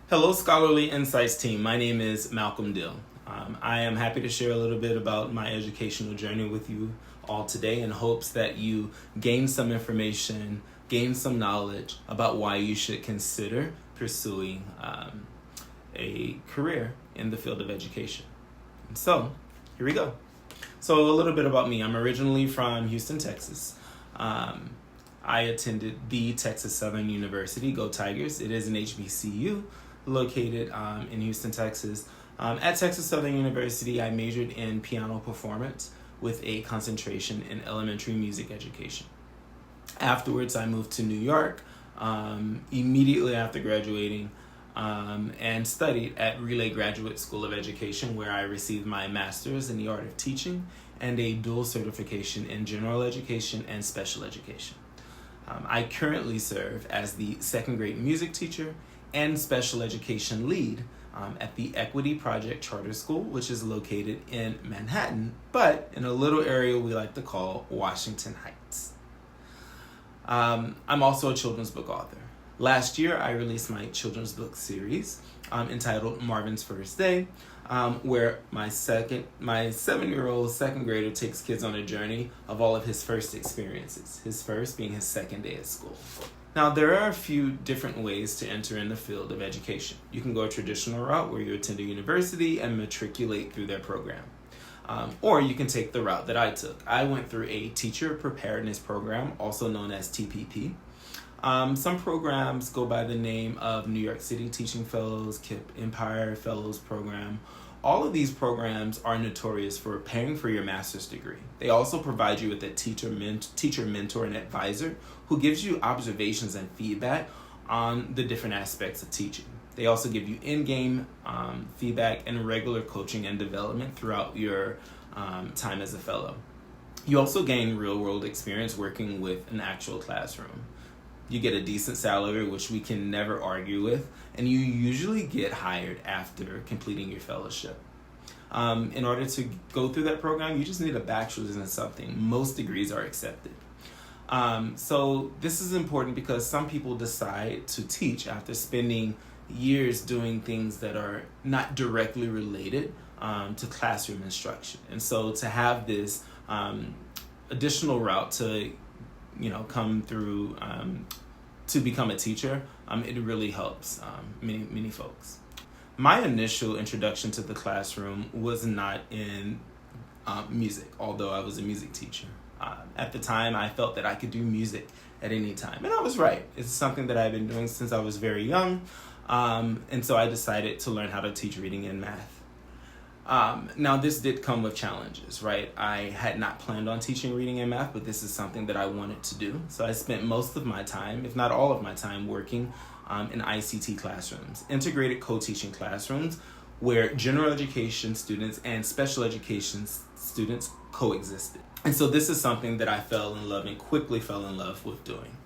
Hello, Scholarly Insights team. My name is Malcolm Dill. I am happy to share a little bit about my educational journey with you all today in hopes that you gain some information, gain some knowledge about why you should consider pursuing a career in the field of education. So, here we go. So, a little bit about me. I'm originally from Houston, Texas. I attended the Texas Southern University, Go Tigers. It is an HBCU located in Houston, Texas. At Texas Southern University, I majored in piano performance with a concentration in elementary music education. Afterwards, I moved to New York immediately after graduating and studied at Relay Graduate School of Education, where I received my master's in the art of teaching and a dual certification in general education and special education. I currently serve as the second grade music teacher and special education lead at the Equity Project Charter School, which is located in Manhattan, but in a little area we like to call Washington Heights. I'm also a children's book author. Last year, I released my children's book series entitled Marvin's First Day, where my 7-year-old second grader takes kids on a journey of all of his first experiences, his first being his second day at school. Now, there are a few different ways to enter in the field of education. You can go a traditional route where you attend a university and matriculate through their program. Or you can take the route that I took. I went through a teacher preparedness program, also known as TPP. Some programs go by the name of New York City Teaching Fellows, KIPP Empire Fellows Program. All of these programs are notorious for paying for your master's degree. They also provide you with a teacher, mentor, and advisor who gives you observations and feedback on the different aspects of teaching. They also give you in-game feedback and regular coaching and development throughout your time as a fellow. You also gain real-world experience working with an actual classroom. You get a decent salary, which we can never argue with, and you usually get hired after completing your fellowship. In order to go through that program, you just need a bachelor's in something. Most degrees are accepted. So this is important because some people decide to teach after spending years doing things that are not directly related to classroom instruction. And so to have this additional route to come through to become a teacher, it really helps many folks. My initial introduction to the classroom was not in music, although I was a music teacher. At the time, I felt that I could do music at any time, and I was right. It's something that I've been doing since I was very young, and so I decided to learn how to teach reading and math. Now, this did come with challenges, right? I had not planned on teaching reading and math, but this is something that I wanted to do. So I spent most of my time, if not all of my time, working in ICT classrooms, integrated co-teaching classrooms, where general education students and special education students coexisted. And so this is something that I fell in love and quickly fell in love with doing.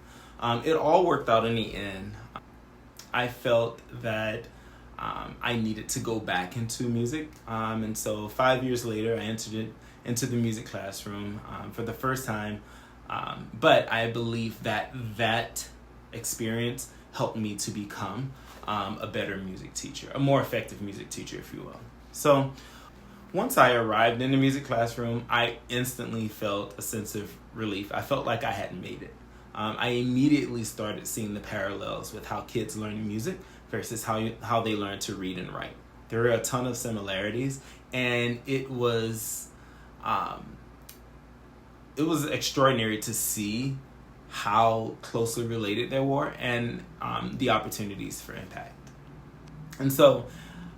It all worked out in the end. I felt that I needed to go back into music. And so 5 years later, I entered into the music classroom for the first time. But I believe that experience helped me to become a better music teacher, a more effective music teacher, if you will. So once I arrived in the music classroom, I instantly felt a sense of relief. I felt like I had made it. I immediately started seeing the parallels with how kids learn music versus how they learn to read and write. There are a ton of similarities, and it was extraordinary to see how closely related they were and the opportunities for impact. And so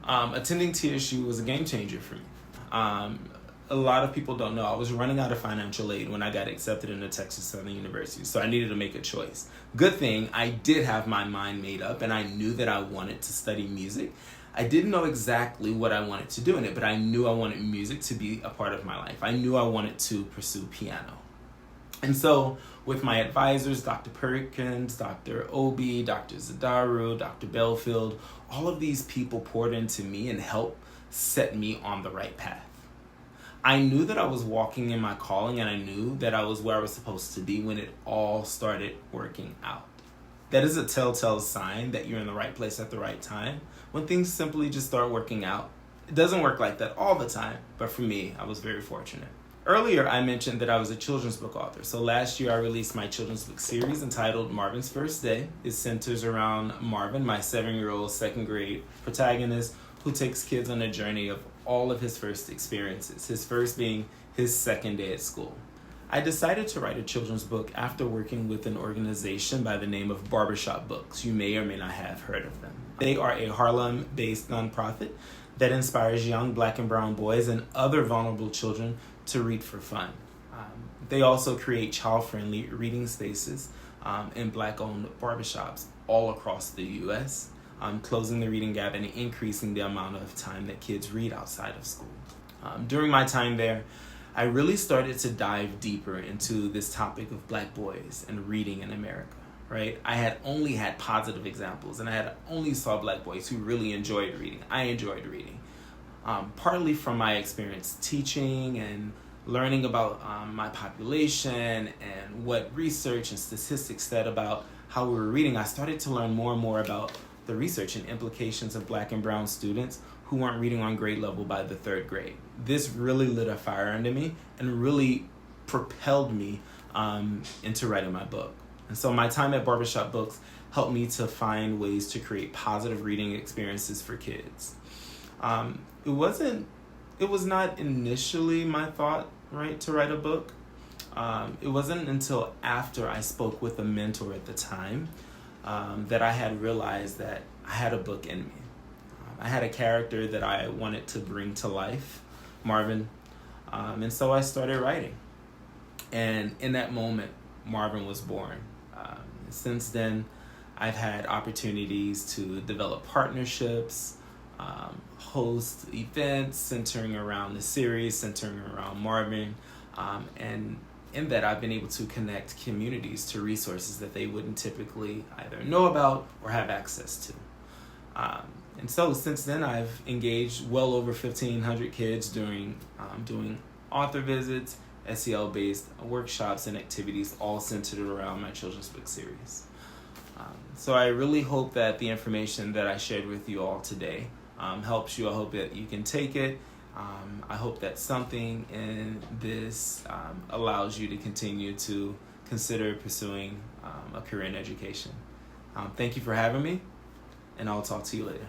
attending TSU was a game changer for me. A lot of people don't know I was running out of financial aid when I got accepted into Texas Southern University, so I needed to make a choice. Good thing I did have my mind made up, and I knew that I wanted to study music. I didn't know exactly what I wanted to do in it, but I knew I wanted music to be a part of my life. I knew I wanted to pursue piano. And so with my advisors, Dr. Perkins, Dr. Obi, Dr. Zadaru, Dr. Belfield, all of these people poured into me and helped set me on the right path. I knew that I was walking in my calling, and I knew that I was where I was supposed to be when it all started working out. That is a telltale sign that you're in the right place at the right time, when things simply just start working out. It doesn't work like that all the time, but for me, I was very fortunate. Earlier, I mentioned that I was a children's book author. So last year, I released my children's book series entitled Marvin's First Day. It centers around Marvin, my 7-year-old second grade protagonist, who takes kids on a journey of all of his first experiences, his first being his second day at school. I decided to write a children's book after working with an organization by the name of Barbershop Books. You may or may not have heard of them. They are a Harlem-based nonprofit that inspires young Black and brown boys and other vulnerable children to read for fun. They also create child-friendly reading spaces in Black-owned barbershops all across the U.S., closing the reading gap and increasing the amount of time that kids read outside of school. During my time there, I really started to dive deeper into this topic of Black boys and reading in America, right? I had only had positive examples, and I had only saw Black boys who really enjoyed reading. I enjoyed reading, partly from my experience teaching and learning about my population and what research and statistics said about how we were reading. I started to learn more and more about the research and implications of Black and brown students who weren't reading on grade level by the 3rd grade. This really lit a fire under me and really propelled me into writing my book. And so my time at Barbershop Books helped me to find ways to create positive reading experiences for kids. It was not initially my thought, right, to write a book. It wasn't until after I spoke with a mentor at the time that I had realized that I had a book in me. I had a character that I wanted to bring to life, Marvin, and so I started writing. And in that moment, Marvin was born. Since then, I've had opportunities to develop partnerships, host events centering around the series, centering around Marvin, and in that I've been able to connect communities to resources that they wouldn't typically either know about or have access to. And so since then, I've engaged well over 1,500 kids doing author visits, SEL-based workshops and activities, all centered around my children's book series. So I really hope that the information that I shared with you all today helps you. I hope that you can take it. I hope that something in this allows you to continue to consider pursuing a career in education. Thank you for having me, and I'll talk to you later.